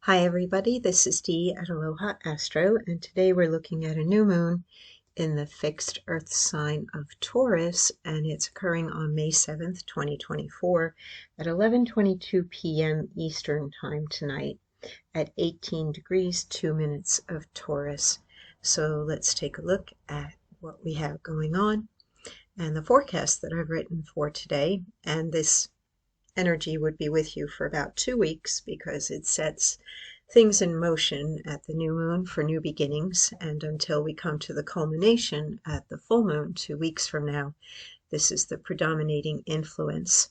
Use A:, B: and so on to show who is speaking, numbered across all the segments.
A: Hi everybody, this is Dee at Aloha Astro, and today we're looking at a new moon in the fixed Earth sign of Taurus, and it's occurring on May 7th, 2024 at 11:22 p.m. Eastern Time tonight at 18 degrees 2 minutes of Taurus. So let's take a look at what we have going on and the forecast that I've written for today. And this energy would be with you for about 2 weeks because it sets things in motion at the new moon for new beginnings, and until we come to the culmination at the full moon 2 weeks from now, this is the predominating influence.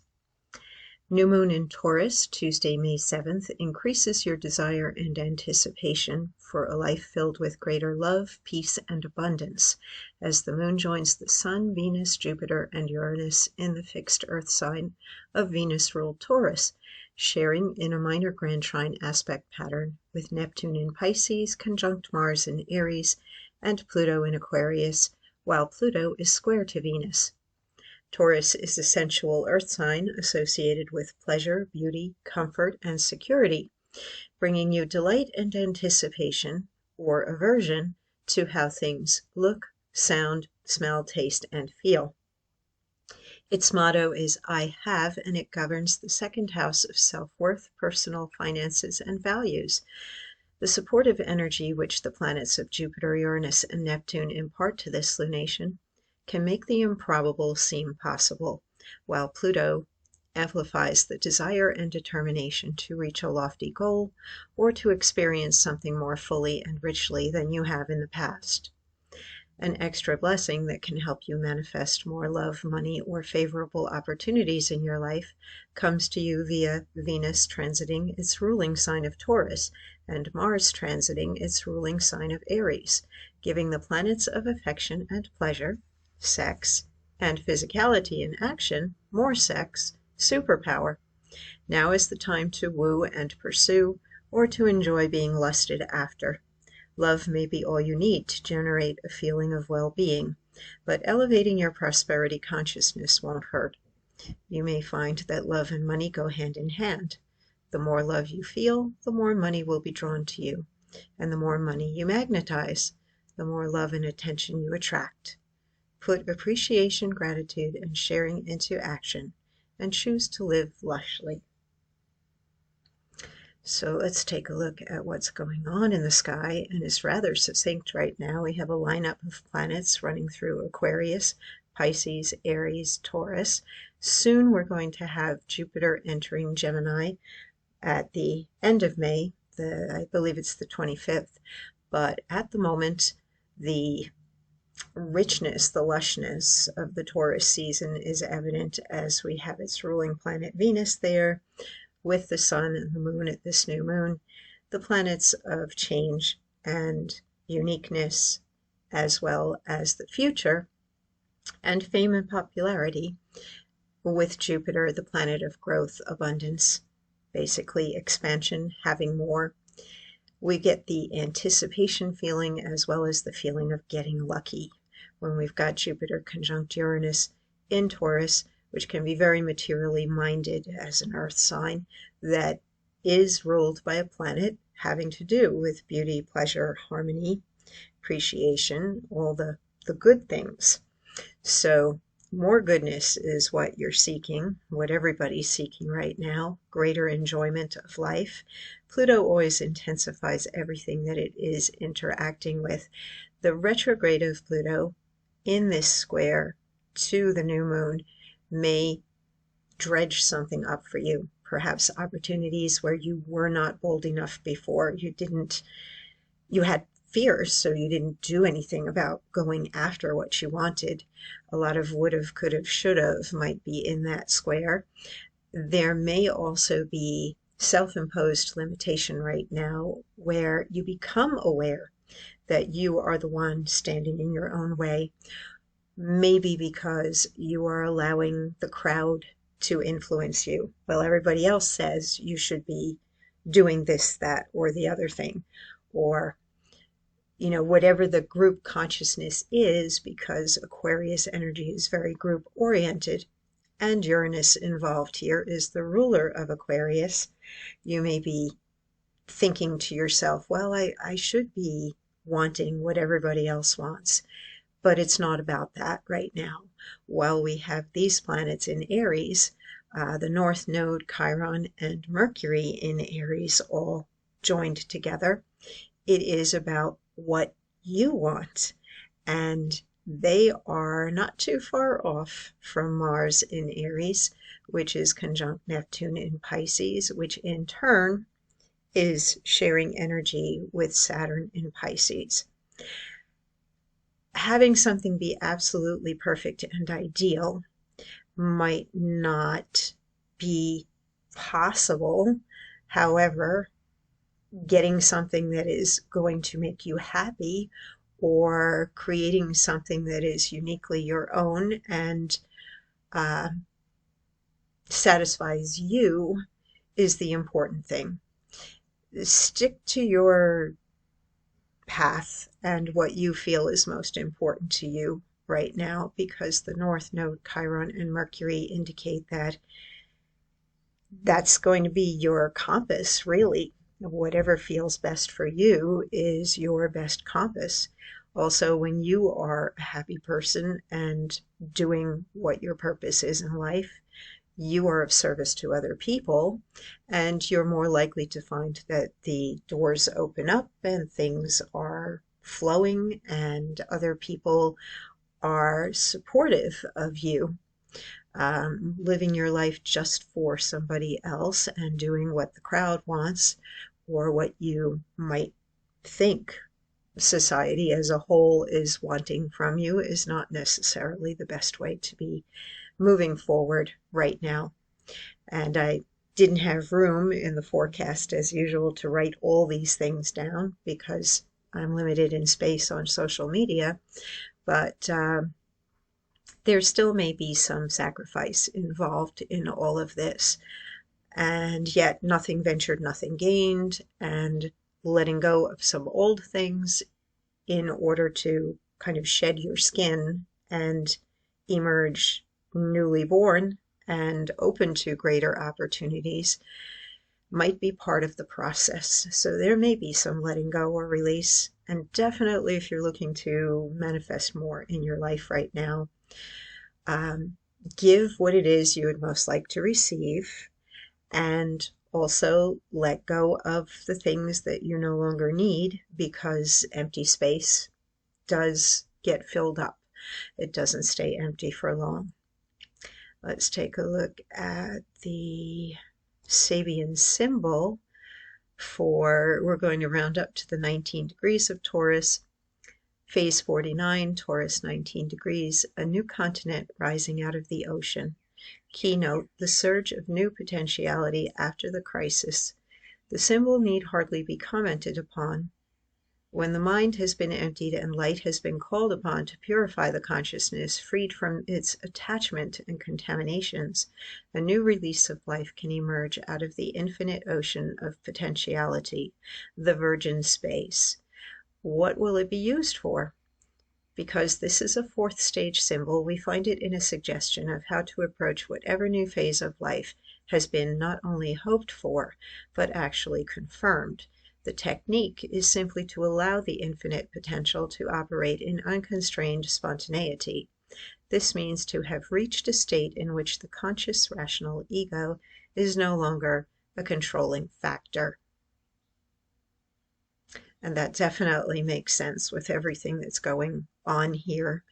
A: New moon in Taurus, Tuesday, May 7th, increases your desire and anticipation for a life filled with greater love, peace, and abundance, as the moon joins the Sun, Venus, Jupiter, and Uranus in the fixed Earth sign of Venus-ruled Taurus, sharing in a minor grand trine aspect pattern with Neptune in Pisces, conjunct Mars in Aries, and Pluto in Aquarius, while Pluto is square to Venus. Taurus is a sensual earth sign associated with pleasure, beauty, comfort, and security, bringing you delight and anticipation, or aversion, to how things look, sound, smell, taste, and feel. Its motto is I have, and it governs the second house of self-worth, personal finances, and values. The supportive energy which the planets of Jupiter, Uranus, and Neptune impart to this lunation can make the improbable seem possible, while Pluto amplifies the desire and determination to reach a lofty goal or to experience something more fully and richly than you have in the past. An extra blessing that can help you manifest more love, money, or favorable opportunities in your life comes to you via Venus transiting its ruling sign of Taurus and Mars transiting its ruling sign of Aries, giving the planets of affection and pleasure, sex, and physicality in action, more sex, superpower. Now is the time to woo and pursue, or to enjoy being lusted after. Love may be all you need to generate a feeling of well-being, but elevating your prosperity consciousness won't hurt. You may find that love and money go hand in hand. The more love you feel, the more money will be drawn to you, and the more money you magnetize, the more love and attention you attract. Put appreciation, gratitude, and sharing into action, and choose to live lushly. So let's take a look at what's going on in the sky, and it's rather succinct right now. We have a lineup of planets running through Aquarius, Pisces, Aries, Taurus. Soon we're going to have Jupiter entering Gemini at the end of May, I believe it's the 25th, but at the moment the richness, the lushness of the Taurus season is evident as we have its ruling planet Venus there with the Sun and the Moon at this new moon, the planets of change and uniqueness, as well as the future and fame and popularity, with Jupiter, the planet of growth, abundance, basically expansion, having more. We get the anticipation feeling as well as the feeling of getting lucky when we've got Jupiter conjunct Uranus in Taurus, which can be very materially minded as an earth sign that is ruled by a planet having to do with beauty, pleasure, harmony, appreciation, all the good things. So more goodness is what you're seeking, what everybody's seeking right now, greater enjoyment of life. Pluto always intensifies everything that it is interacting with. The retrograde of Pluto in this square to the new moon may dredge something up for you, perhaps opportunities where you were not bold enough before. You had fears, so you didn't do anything about going after what you wanted. A lot of would've, could've, should've might be in that square. There may also be self-imposed limitation right now where you become aware that you are the one standing in your own way, maybe because you are allowing the crowd to influence you. Well, everybody else says you should be doing this, that, or the other thing, or whatever the group consciousness is, because Aquarius energy is very group oriented, and Uranus involved here is the ruler of Aquarius. You may be thinking to yourself, well, I should be wanting what everybody else wants. But it's not about that right now. While we have these planets in Aries, the North Node, Chiron, and Mercury in Aries all joined together, it is about what you want. And they are not too far off from Mars in Aries, which is conjunct Neptune in Pisces, which in turn is sharing energy with Saturn in Pisces. Having something be absolutely perfect and ideal might not be possible. However, getting something that is going to make you happy or creating something that is uniquely your own and uh, satisfies you is the important thing. Stick to your path and what you feel is most important to you right now, because the North Node, Chiron, and Mercury indicate that that's going to be your compass, really. Whatever feels best for you is your best compass. Also, when you are a happy person and doing what your purpose is in life, you are of service to other people, and you're more likely to find that the doors open up and things are flowing and other people are supportive of you. Living your life just for somebody else and doing what the crowd wants or what you might think society as a whole is wanting from you is not necessarily the best way to be moving forward right now. And I didn't have room in the forecast as usual to write all these things down because I'm limited in space on social media, but there still may be some sacrifice involved in all of this. And yet nothing ventured, nothing gained, and letting go of some old things in order to kind of shed your skin and emerge newly born and open to greater opportunities might be part of the process. So there may be some letting go or release. And definitely, if you're looking to manifest more in your life right now, give what it is you would most like to receive, and also let go of the things that you no longer need, because empty space does get filled up. It doesn't stay empty for long. Let's take a look at the Sabian symbol we're going to round up to the 19 degrees of Taurus. Phase 49, Taurus 19 degrees, a new continent rising out of the ocean. Keynote, the surge of new potentiality after the crisis. The symbol need hardly be commented upon. When the mind has been emptied and light has been called upon to purify the consciousness, freed from its attachment and contaminations, a new release of life can emerge out of the infinite ocean of potentiality, the virgin space. What will it be used for? Because this is a fourth stage symbol, we find it in a suggestion of how to approach whatever new phase of life has been not only hoped for, but actually confirmed. The technique is simply to allow the infinite potential to operate in unconstrained spontaneity. This means to have reached a state in which the conscious rational ego is no longer a controlling factor. And that definitely makes sense with everything that's going on here.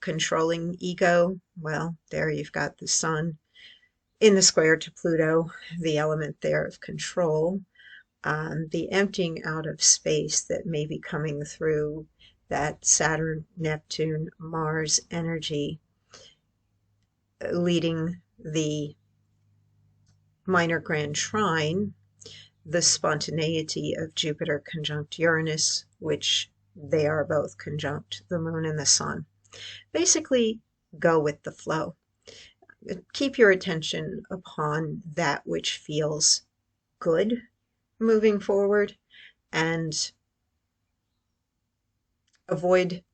A: Controlling ego, well, there you've got the sun in the square to Pluto, the element there of control. The emptying out of space that may be coming through that Saturn, Neptune, Mars energy, leading the minor grand trine, the spontaneity of Jupiter conjunct Uranus, which they are both conjunct the moon and the sun. Basically, go with the flow. Keep your attention upon that which feels good moving forward, and avoid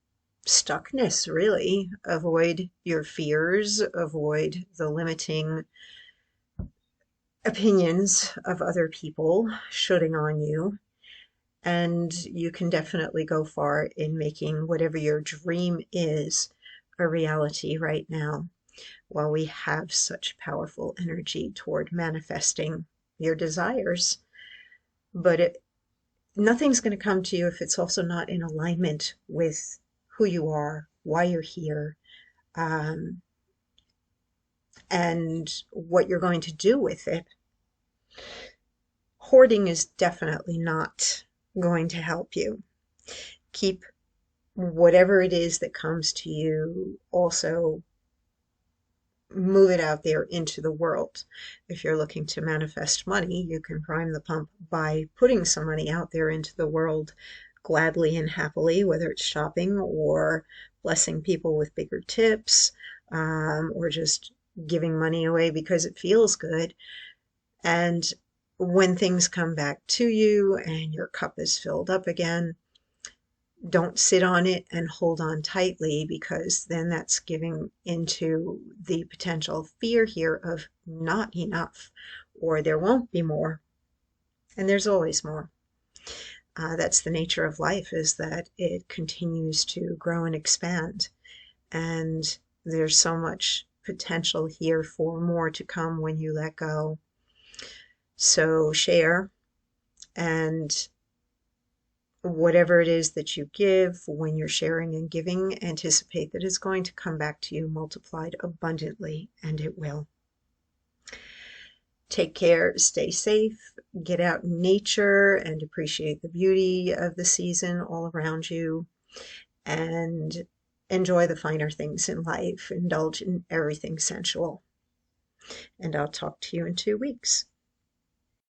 A: stuckness, really. Avoid your fears, avoid the limiting opinions of other people shooting on you. And you can definitely go far in making whatever your dream is a reality right now, while we have such powerful energy toward manifesting your desires. But nothing's going to come to you if it's also not in alignment with who you are, why you're here, um, and what you're going to do with it. Hoarding is definitely not going to help you. Keep whatever it is that comes to you, also move it out there into the world. If you're looking to manifest money, you can prime the pump by putting some money out there into the world gladly and happily, whether it's shopping or blessing people with bigger tips, or just giving money away because it feels good. And when things come back to you and your cup is filled up again, don't sit on it and hold on tightly, because then that's giving into the potential fear here of not enough, or there won't be more. And there's always more. That's the nature of life, is that it continues to grow and expand. And there's so much potential here for more to come when you let go. So share, and whatever it is that you give, when you're sharing and giving, anticipate that it's going to come back to you multiplied abundantly, and it will. Take care, stay safe, get out in nature and appreciate the beauty of the season all around you, and enjoy the finer things in life. Indulge in everything sensual. And I'll talk to you in 2 weeks.